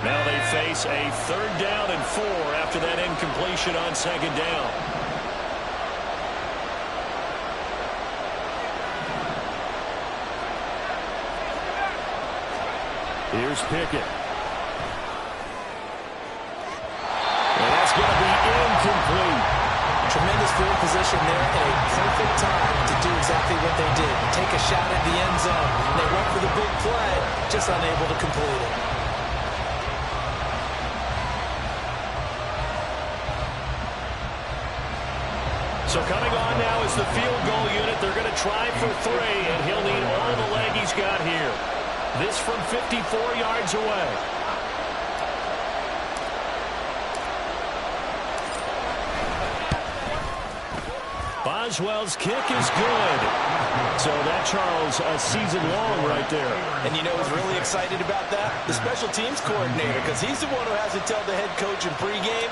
S1: Now they face a 3rd down and 4 after that incompletion on 2nd down.
S2: Here's Pickett. And that's going to be incomplete.
S3: Tremendous field position there and a perfect time to do exactly what they did. Take a shot at the end zone. They went for the big play, just unable to complete it.
S1: So coming on now is the field goal unit. They're going to try for 3, and he'll need all the leg he's got here. This from 54 yards away. Boswell's kick is good. So that, Charles, a season long right there.
S3: And you know who's really excited about that? The special teams coordinator, because he's the one who has to tell the head coach in pregame,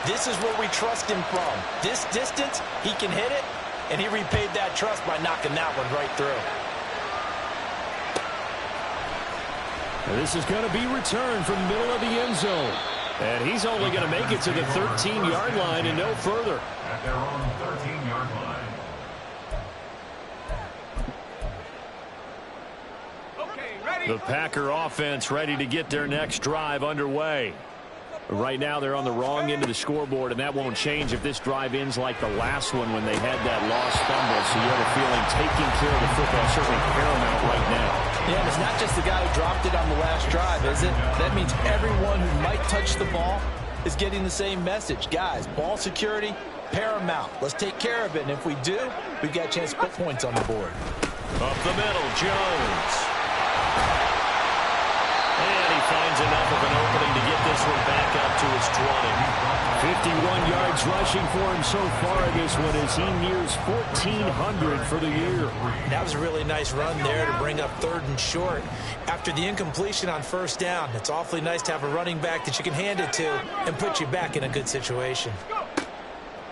S3: this is where we trust him from. This distance, he can hit it, and he repaid that trust by knocking that one right through.
S2: And this is going to be returned from the middle of the end zone. And he's only going to make it to the 13-yard line and no further.
S4: At their own 13-yard line.
S5: Okay, ready?
S2: The Packer offense ready to get their next drive underway. Right now they're on the wrong end of the scoreboard, and that won't change if this drive ends like the last one when they had that lost fumble. So you have a feeling taking care of the football is certainly paramount right now.
S3: Yeah, and it's not just the guy who dropped it on the last drive, is it? That means everyone who might touch the ball is getting the same message. Guys, ball security, paramount. Let's take care of it, and if we do, we've got a chance to put points on the board.
S1: Up the middle, Jones. And he finds enough of an opening to get this one back up to his 20.
S2: 51 yards rushing for him so far this one as he nears 1,400 for the year.
S3: That was a really nice run there to bring up 3rd and short. After the incompletion on 1st down, it's awfully nice to have a running back that you can hand it to and put you back in a good situation.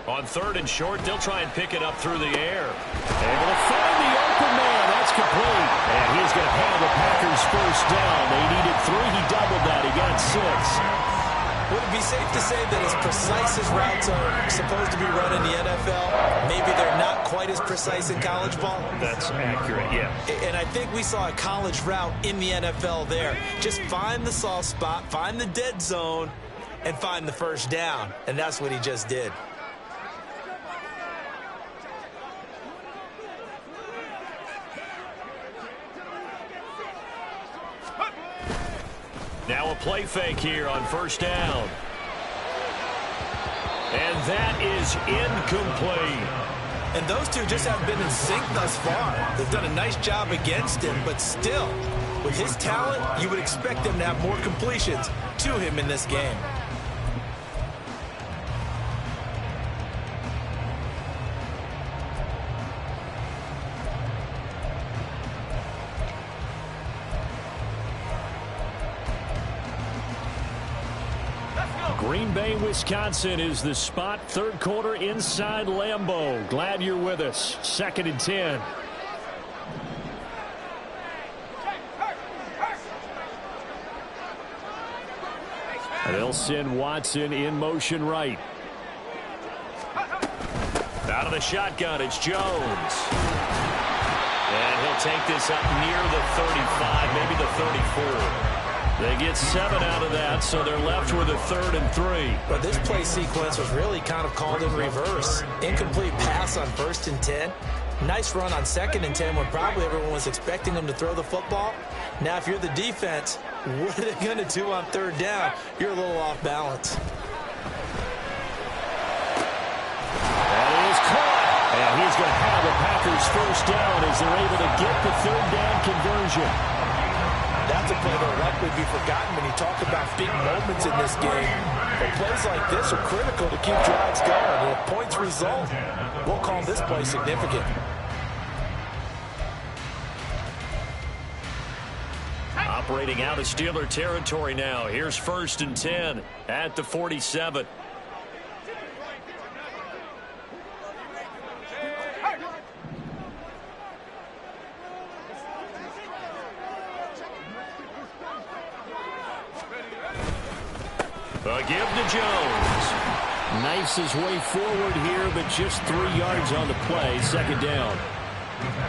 S1: On 3rd and short, they'll try and pick it up through the air.
S2: Able to find the open man. That's complete. And he's going to have the Packers 1st down. They needed 3. He doubled that. He got 6.
S3: Would it be safe to say that as precise as routes are supposed to be run in the NFL, maybe they're not quite as precise in college ball?
S1: That's accurate, yeah.
S3: And I think we saw a college route in the NFL there. Just find the soft spot, find the dead zone, and find the 1st down. And that's what he just did.
S1: Now a play fake here on 1st down. And that is incomplete.
S3: And those two just haven't been in sync thus far. They've done a nice job against him, but still, with his talent, you would expect them to have more completions to him in this game.
S2: Green Bay, Wisconsin is the spot. 3rd quarter inside Lambeau. Glad you're with us. 2nd and 10. They'll send Watson in motion right.
S1: Out of the shotgun, it's Jones. And he'll take this up near the 35, maybe the 34. They get 7 out of that, so they're left with a 3rd and 3.
S3: But this play sequence was really kind of called in reverse. Incomplete pass on 1st and 10. Nice run on 2nd and 10 when probably everyone was expecting them to throw the football. Now, if you're the defense, what are they going to do on 3rd down? You're a little off balance.
S2: That is caught. And he's going to have the Packers 1st down as they're able to get the 3rd down conversion.
S3: That's a play that will likely be forgotten when you talk about big moments in this game. But plays like this are critical to keep drives going. And if points result, we'll call this play significant.
S1: Operating out of Steeler territory now. Here's 1st and 10 at the 47. A give to Jones.
S2: Knifes his way forward here, but just 3 yards on the play. 2nd down.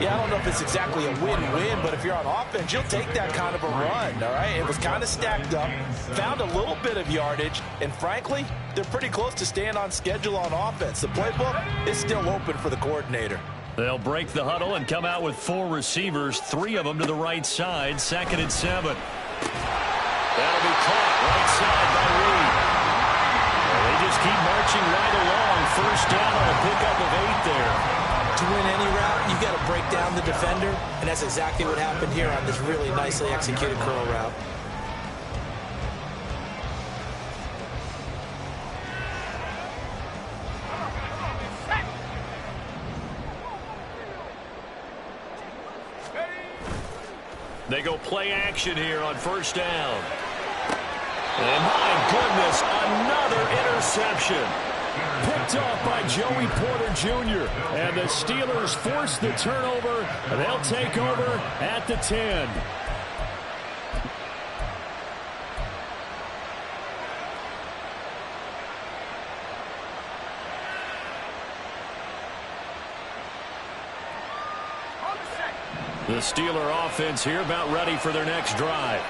S3: Yeah, I don't know if it's exactly a win-win, but if you're on offense, you'll take that kind of a run, all right? It was kind of stacked up, found a little bit of yardage, and frankly, they're pretty close to staying on schedule on offense. The playbook is still open for the coordinator.
S1: They'll break the huddle and come out with 4 receivers, 3 of them to the right side. 2nd and 7. That'll be caught right side by Reed. Well, they just keep marching right along. 1st down on a pickup of 8 there.
S3: To win any route, you've got to break down the defender, and that's exactly what happened here on this really nicely executed curl route.
S1: They go play action here on 1st down. And my goodness, another interception.
S2: Picked off by Joey Porter Jr. And the Steelers force the turnover. They'll take over at the 10.
S1: The Steeler offense here about ready for their next drive.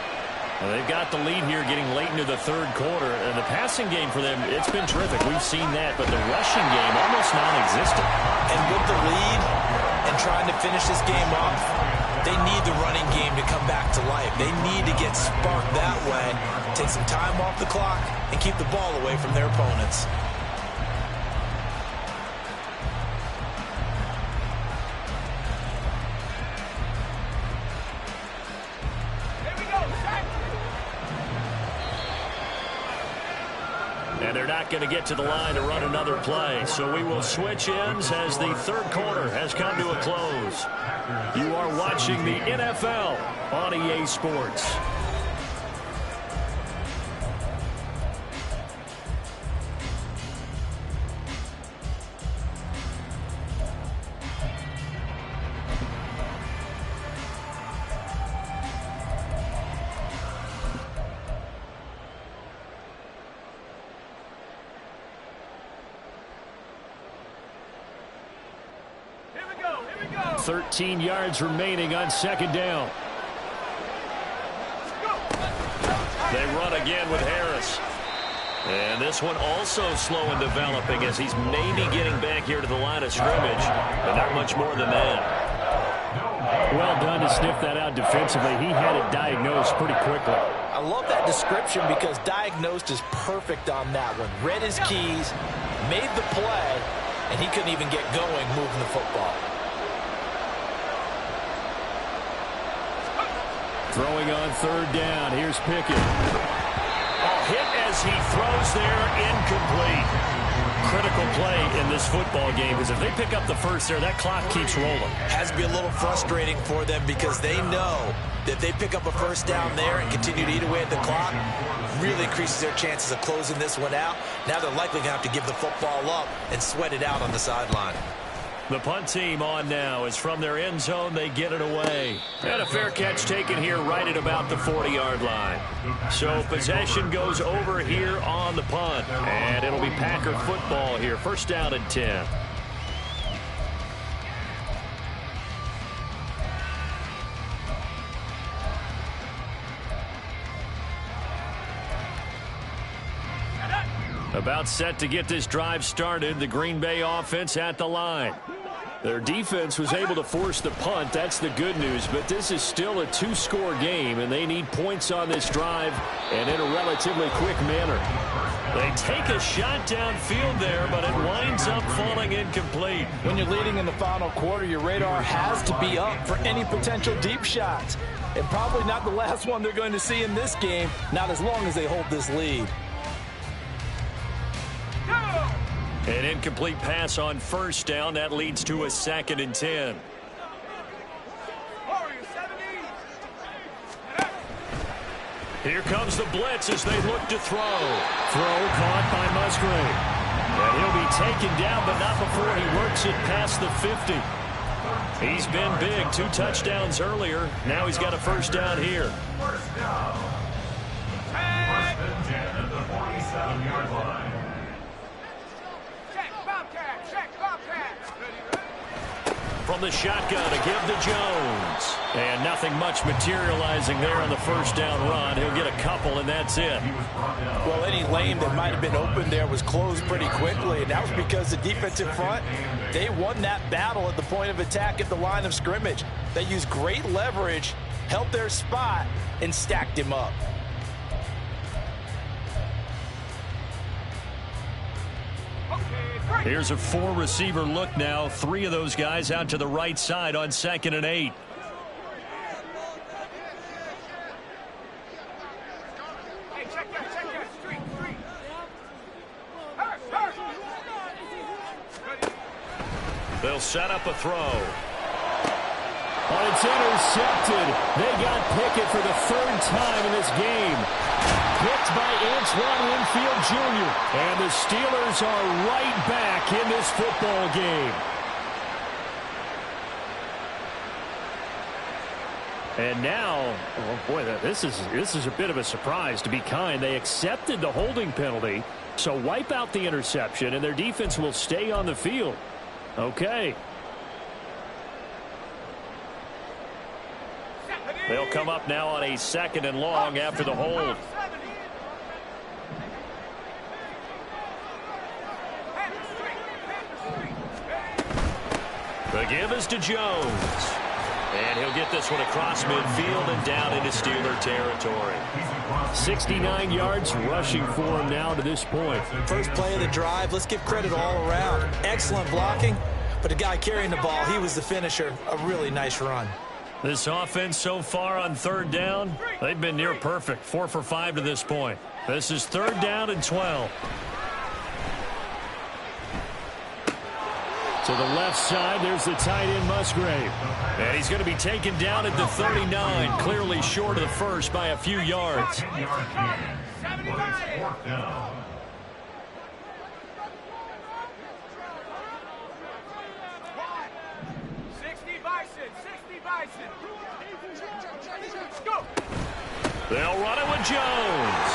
S1: They've got the lead here getting late into the 3rd quarter. And the passing game for them, it's been terrific. We've seen that. But the rushing game, almost non-existent.
S3: And with the lead and trying to finish this game off, they need the running game to come back to life. They need to get sparked that way, take some time off the clock, and keep the ball away from their opponents.
S2: And they're not going to get to the line to run another play. So we will switch ends as the third quarter has come to a close. You are watching the NFL on EA Sports.
S5: Here we go.
S2: 13 yards remaining on second down.
S1: They run again with Harris. And this one also slow in developing as he's maybe getting back here to the line of scrimmage, but not much more than that.
S2: Well done to sniff that out defensively. He had it diagnosed pretty quickly.
S3: I love that description because diagnosed is perfect on that one. Read his keys, made the play, and he couldn't even get going moving the football.
S2: Throwing on third down. Here's Pickett.
S1: Hit as he throws there, incomplete. Critical play in this football game because if they pick up the first there, that clock keeps rolling.
S3: Has to be a little frustrating for them because they know that they pick up a first down there and continue to eat away at the clock, really increases their chances of closing this one out. Now they're likely going to have to give the football up and sweat it out on the sideline.
S1: The punt team on now is from their end zone. They get it away.
S2: And a fair catch taken here right at about the 40-yard line.
S1: So possession goes over here on the punt. And it'll be Packer football here. First down and 10.
S2: About set to get this drive started. The Green Bay offense at the line. Their defense was able to force the punt. That's the good news. But this is still a two-score game, and they need points on this drive and in a relatively quick manner.
S1: They take a shot downfield there, but it winds up falling incomplete.
S3: When you're leading in the final quarter, your radar has to be up for any potential deep shots. And probably not the last one they're going to see in this game, not as long as they hold this lead.
S1: An incomplete pass on first down. That leads to a 2nd and 10. Here comes the blitz as they look to throw.
S2: Throw caught by Musgrave.
S1: And he'll be taken down, but not before he works it past the 50. He's been big. 2 touchdowns earlier. Now he's got a first down here.
S4: First down. First and 10 at the 47-yard line.
S1: From the shotgun to give to Jones. And nothing much materializing there on the first down run. He'll get a couple, and that's it.
S3: Well, any lane that might have been open there was closed pretty quickly, and that was because the defensive front, they won that battle at the point of attack at the line of scrimmage. They used great leverage, held their spot, and stacked him up.
S1: Here's a 4-receiver look now. 3 of those guys out to the right side on 2nd and 8.
S5: Hey, check that. Street.
S1: They'll set up a throw.
S2: Oh, it's intercepted. They got Pickett for the 3rd time in this game. Picked by Antoine Winfield Jr. And the Steelers are right back in this football game. And now, oh boy, this is a bit of a surprise, to be kind. They accepted the holding penalty, so wipe out the interception, and their defense will stay on the field. Okay.
S1: They'll come up now on a 2nd and long after the hold. The give is to Jones. And he'll get this one across midfield and down into Steeler territory.
S2: 69 yards rushing for him now to this point.
S3: First play of the drive, let's give credit all around. Excellent blocking, but the guy carrying the ball, he was the finisher. A really nice run.
S2: This offense so far on third down, they've been near perfect. 4 for 5 to this point. This is third down and 12. To the left side, there's the tight end Musgrave. And he's going to be taken down at the 39, clearly short of the first by a few yards.
S4: 10-yard gain, but it's fourth down.
S2: They'll run it with Jones.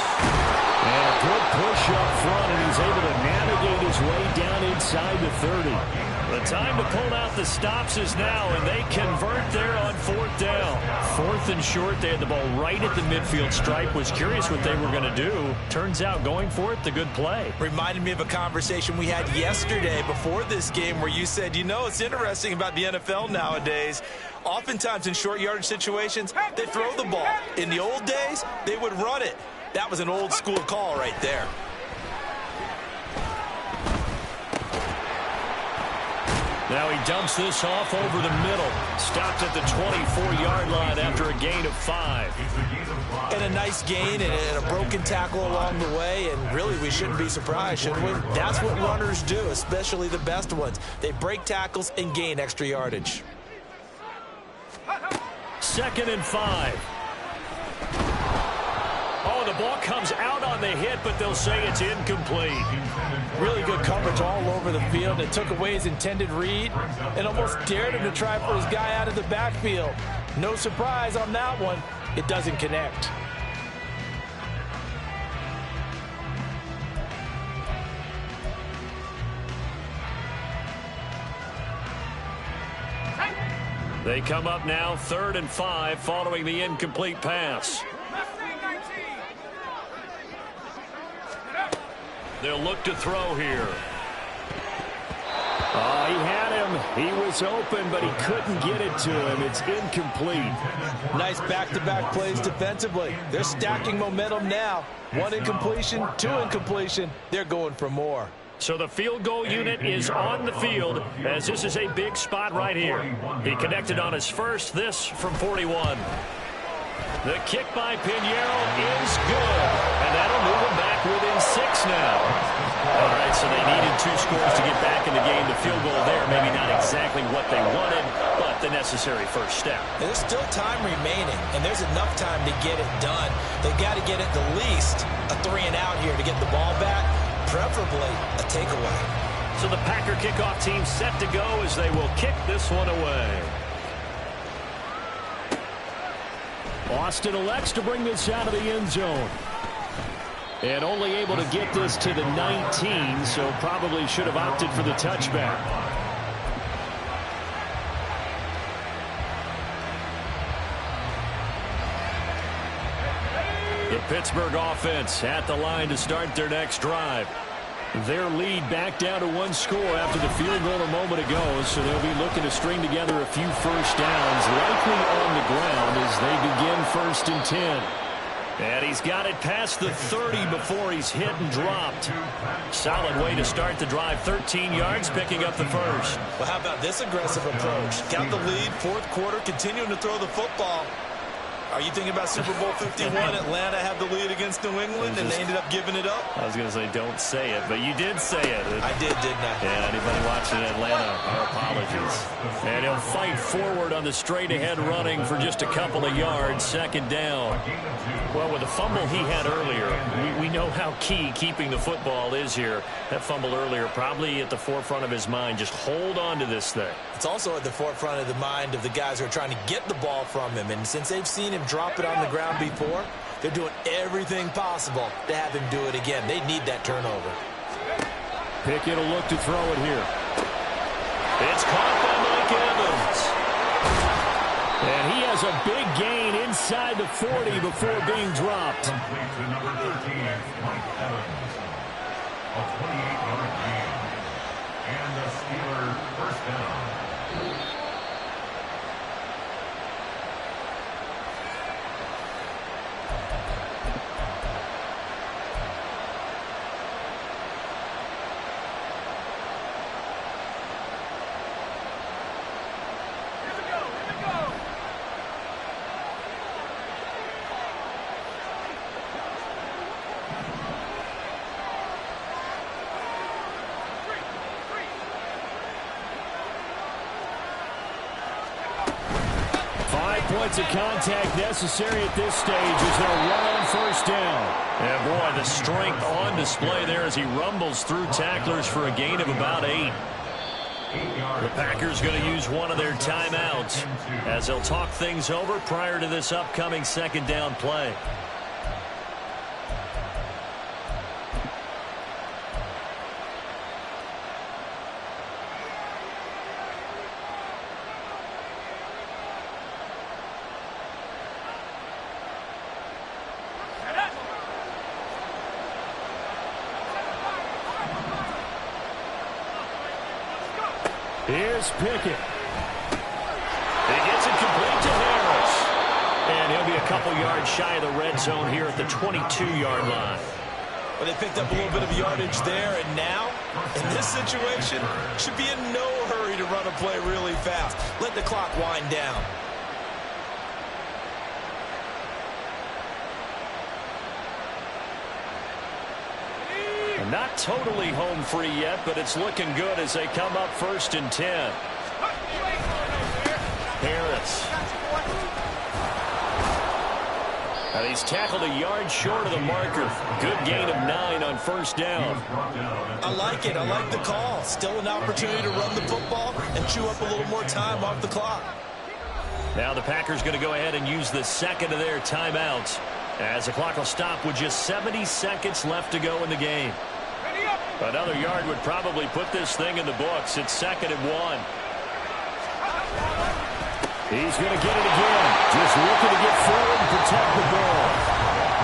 S2: And a good push up front, and he's able to navigate his way down inside the 30. The time to pull out the stops is now, and they convert there on fourth down. Fourth and short, they had the ball right at the midfield stripe. Was curious what they were going to do. Turns out going for it, the good play.
S3: Reminded me of a conversation we had yesterday before this game where you said, you know, it's interesting about the NFL nowadays. Oftentimes in short yardage situations, they throw the ball. In the old days, they would run it. That was an old school call right there.
S2: Now he dumps this off over the middle. Stopped at the 24-yard line after a gain of 5.
S3: And a nice gain and a broken tackle along the way. And really, we shouldn't be surprised, should we? That's what runners do, especially the best ones. They break tackles and gain extra yardage.
S2: 2nd and 5. Oh, the ball comes out on the hit, but they'll say it's incomplete.
S3: Really good coverage all over the field. It took away his intended read and almost dared him to try for his guy out of the backfield. No surprise on that one. It doesn't connect.
S2: They come up now 3rd and 5 following the incomplete pass. They'll look to throw here. Oh, he had him. He was open, but he couldn't get it to him. It's incomplete.
S3: Nice back-to-back plays defensively. They're stacking momentum now. 1 incompletion, 2 incompletion. They're going for more.
S2: So the field goal unit is on the field as this is a big spot right here. He connected on his first, this from 41. The kick by Pinheiro is good, and that'll move him back within 6 now. All right, so they needed 2 scores to get back in the game. The field goal there, maybe not exactly what they wanted, but the necessary first step.
S3: There's still time remaining, and there's enough time to get it done. They've got to get at the least a 3 and out here to get the ball back. Preferably a takeaway.
S2: So the Packer kickoff team set to go as they will kick this one away. Austin elects to bring this out of the end zone. And only able to get this to the 19, so probably should have opted for the touchback. The Pittsburgh offense at the line to start their next drive. Their lead back down to 1 score after the field goal a moment ago, so they'll be looking to string together a few first downs, likely on the ground as they begin 1st and 10. And he's got it past the 30 before he's hit and dropped. Solid way to start the drive. 13 yards, picking up the first.
S3: Well, how about this aggressive approach? Got the lead, 4th quarter, continuing to throw the football. Are you thinking about Super Bowl 51? Atlanta had the lead against New England, and they ended up giving it up?
S2: I was going to say don't say it, but you did say it.
S3: I did, didn't I?
S2: Yeah, anybody watching Atlanta, our apologies. And he'll fight forward on the straight-ahead running for just a couple of yards, 2nd down. Well, with the fumble he had earlier, we know how key keeping the football is here. That fumble earlier probably at the forefront of his mind. Just hold on to this thing.
S3: It's also at the forefront of the mind of the guys who are trying to get the ball from him. And since they've seen him drop it on the ground before, they're doing everything possible to have him do it again. They need that turnover.
S2: Pickett will look to throw it here. It's caught by Mike Evans. And he has a big gain inside the 40 before being dropped.
S4: Complete to number 13, Mike Evans. A 28-yard gain. And the Steelers first down.
S2: points of contact necessary at this stage as they'll run on first down.
S1: And boy, the strength on display there as he rumbles through tacklers for a gain of about 8. The Packers going to use one of their timeouts as they'll talk things over prior to this upcoming second down play.
S2: Here's Pickett.
S1: He gets it complete to Harris. And he'll be a couple yards shy of the red zone here at the 22-yard line.
S3: Well, they picked up a little bit of yardage there, and now, in this situation, should be in no hurry to run a play really fast. Let the clock wind down.
S1: And not totally home free yet, but it's looking good as they come up 1st and 10. Harris. And he's tackled a yard short of the marker. Good gain of 9 on first down.
S3: I like it. I like the call. Still an opportunity to run the football and chew up a little more time off the clock.
S1: Now the Packers going to go ahead and use the second of their timeouts as the clock will stop with just 70 seconds left to go in the game. Another yard would probably put this thing in the books. It's 2nd and 1.
S2: He's going to get it again. Just looking to get forward and protect the ball.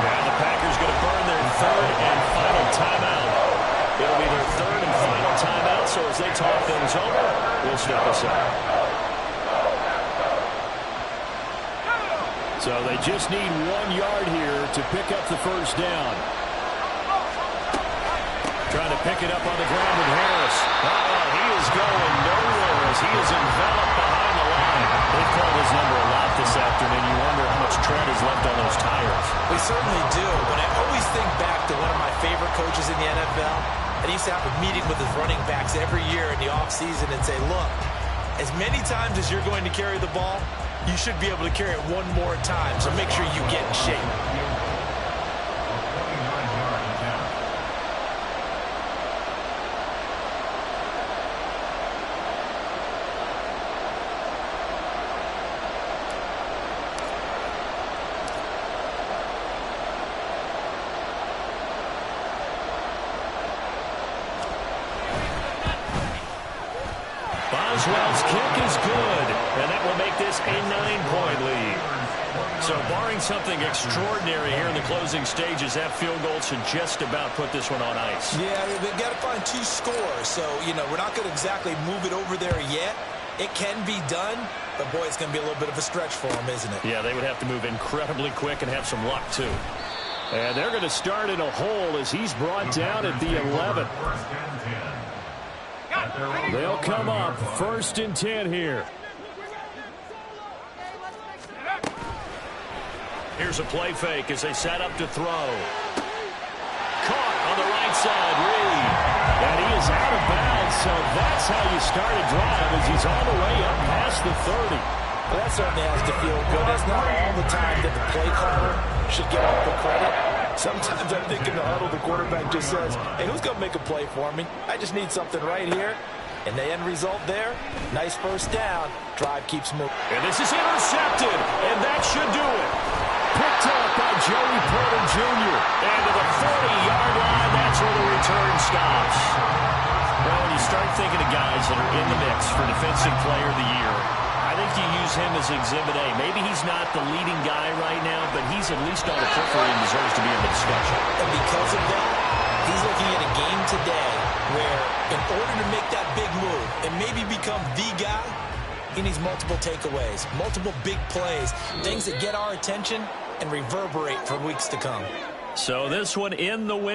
S1: Now the Packers going to burn their 3rd and final timeout. It'll be their 3rd and final timeout, so as they talk things over, we'll step aside.
S2: So they just need 1 yard here to pick up the first down.
S1: Trying to pick it up on the ground with Harris. He is going nowhere as he is enveloped behind the line. They've called his number a lot this afternoon. You wonder how much tread is left on those tires.
S3: We certainly do, but I always think back to one of my favorite coaches in the NFL. And he used to have a meeting with his running backs every year in the offseason and say, look, as many times as you're going to carry the ball, you should be able to carry it one more time, so make sure you get in shape.
S1: Boswell's kick is good, and that will make this a 9-point lead. So barring something extraordinary here in the closing stages, that field goal should just about put this one on ice.
S3: Yeah, they've got to find 2 scores. So, we're not going to exactly move it over there yet. It can be done, but, boy, it's going to be a little bit of a stretch for them, isn't it?
S1: Yeah, they would have to move incredibly quick and have some luck, too.
S2: And they're going to start in a hole as he's brought down at the 11. They'll come up 1st and 10 here.
S1: Here's a play fake as they set up to throw. Caught on the right side, Reed.
S2: And he is out of bounds, so that's how you start a drive as he's on the way up past the 30.
S3: Well, that certainly has to feel good. It's not all the time that the play caller should get all the credit. Sometimes I think in the huddle, the quarterback just says, hey, who's going to make a play for me? I just need something right here. And the end result there, nice first down. Drive keeps moving.
S1: And this is intercepted, and that should do it.
S2: Picked up by Joey Porter Jr.
S1: And to the 40-yard line, that's where the return stops. Well, when you start thinking of guys that are in the mix for Defensive Player of the Year, I think you use him as Exhibit A. Maybe he's not the leading guy right now, but he's at least on the periphery and deserves to be in the discussion.
S3: And because of that, he's looking at a game today where in order to make that big move and maybe become the guy, he needs multiple takeaways, multiple big plays, things that get our attention and reverberate for weeks to come.
S1: So this one in the win.